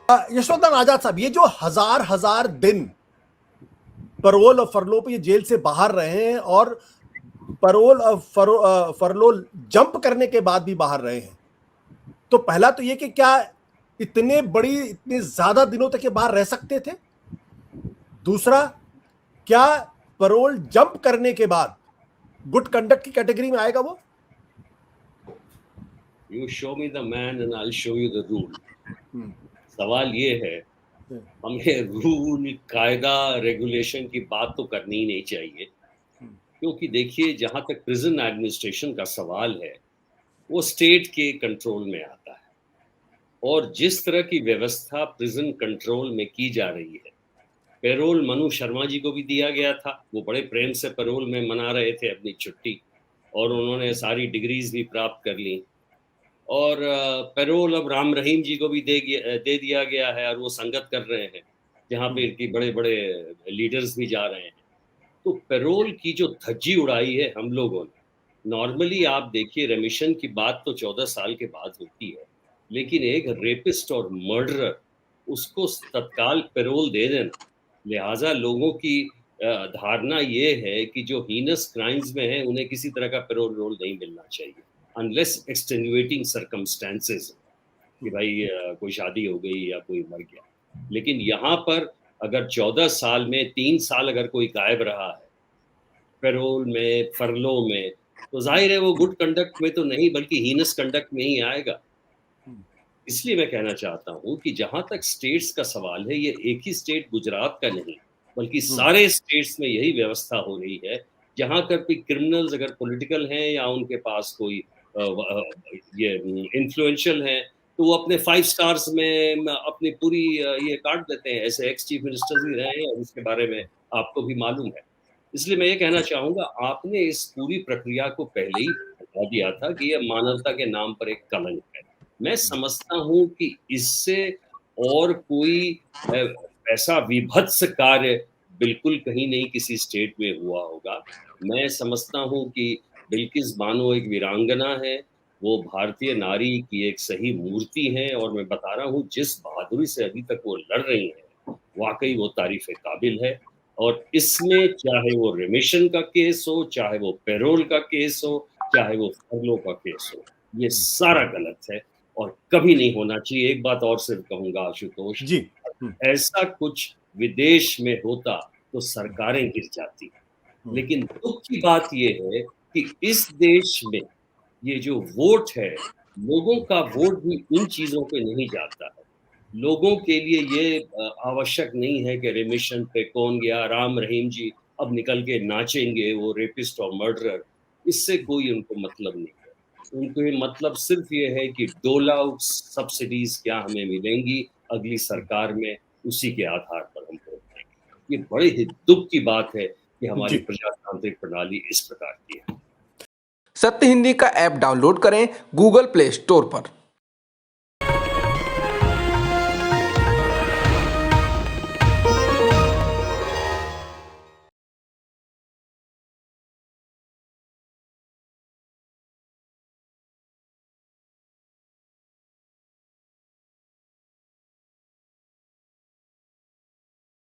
यशवंतन आजाद साहब, ये जो हजार हजार दिन पैरोल और फरलो पे ये जेल से बाहर रहे हैं और पैरोल और फरलो जंप करने के बाद भी बाहर रहे हैं, तो पहला तो ये कि क्या इतने ज्यादा दिनों तक ये बाहर रह सकते थे? दूसरा, क्या पैरोल जंप करने के बाद गुड कंडक्ट की कैटेगरी में आएगा वो? You show me the man and I'll show you the rule. सवाल ये है, हमें रूल, कायदा, रेगुलेशन की बात तो करनी ही नहीं चाहिए, क्योंकि देखिए जहाँ तक प्रिजन एडमिनिस्ट्रेशन का सवाल है वो स्टेट के कंट्रोल में आता है, और जिस तरह की व्यवस्था प्रिजन कंट्रोल में की जा रही है, पैरोल मनु शर्मा जी को भी दिया गया था, वो बड़े प्रेम से पैरोल में मना रहे थे अपनी छुट्टी, और उन्होंने सारी डिग्रीज भी प्राप्त कर ली, और पैरोल अब राम रहीम जी को भी दे दिया गया है, और वो संगत कर रहे हैं जहाँ पे इनकी बड़े बड़े लीडर्स भी जा रहे हैं। तो पैरोल की जो धज्जी उड़ाई है हम लोगों ने, नॉर्मली आप देखिए रेमिशन की बात तो 14 साल के बाद होती है, लेकिन एक रेपिस्ट और मर्डरर, उसको तत्काल पैरोल दे देना, लिहाजा लोगों की धारणा ये है कि जो हीनस क्राइम्स में है उन्हें किसी तरह का पैरोल रोल नहीं मिलना चाहिए, अनलेस एक्सटेन्युएटिंग सर्कमस्टेंसेस, कि भाई कोई शादी हो गई या कोई मर गया। लेकिन यहाँ पर अगर 14 साल में 3 साल अगर कोई गायब रहा है पैरोल में, फरलो में, तो जाहिर है वो गुड कंडक्ट में तो नहीं बल्कि हीनस कंडक्ट में ही आएगा। इसलिए मैं कहना चाहता हूँ कि जहाँ तक स्टेट्स का सवाल है, ये एक ही स्टेट गुजरात का नहीं, बल्कि सारे स्टेट्स में यही व्यवस्था हो रही है, जहाँ कर कोई क्रिमिनल्स अगर पॉलिटिकल हैं या उनके पास कोई ये इन्फ्लुएंशियल हैं, तो वो अपने 5 स्टार्स में अपनी पूरी ये काट देते हैं। ऐसे एक्स चीफ मिनिस्टर्स भी रहे हैं और उसके बारे में आपको भी मालूम है। इसलिए मैं ये कहना चाहूँगा, आपने इस पूरी प्रक्रिया को पहले ही बता दिया था कि ये मानवता के नाम पर एक कलंक है। मैं समझता हूँ कि इससे और कोई ऐसा विभत्स कार्य बिल्कुल कहीं नहीं किसी स्टेट में हुआ होगा। मैं समझता हूँ कि बिल्किस बानो एक वीरांगना है, वो भारतीय नारी की एक सही मूर्ति है, और मैं बता रहा हूँ जिस बहादुरी से अभी तक वो लड़ रही हैं, वाक़ई वो तारीफ़ काबिल है। और इसमें चाहे वो रेमिशन का केस हो, चाहे वो पैरोल का केस हो, चाहे वो फरलो का केस हो, ये सारा गलत है और कभी नहीं होना चाहिए। एक बात और सिर्फ कहूँगा आशुतोष, जी। ऐसा कुछ विदेश में होता तो सरकारें गिर जाती, लेकिन दुःख की बात ये है कि इस देश में ये जो वोट है, लोगों का वोट भी इन चीज़ों पे नहीं जाता है। लोगों के लिए ये आवश्यक नहीं है कि रेमिशन पे कौन गया, राम रहीम जी अब निकल के नाचेंगे, वो रेपिस्ट और मर्डरर, इससे कोई उनको मतलब नहीं है। उनको ये मतलब सिर्फ ये है कि डोल आउट सब्सिडीज़ क्या हमें मिलेंगी अगली सरकार में, उसी के आधार पर हम वोट देंगे। ये बड़े ही दुःख की बात है कि हमारी जी। प्रजातांत्रिक प्रणाली इस प्रकार की है। सत्य हिंदी का ऐप डाउनलोड करें गूगल प्ले स्टोर पर।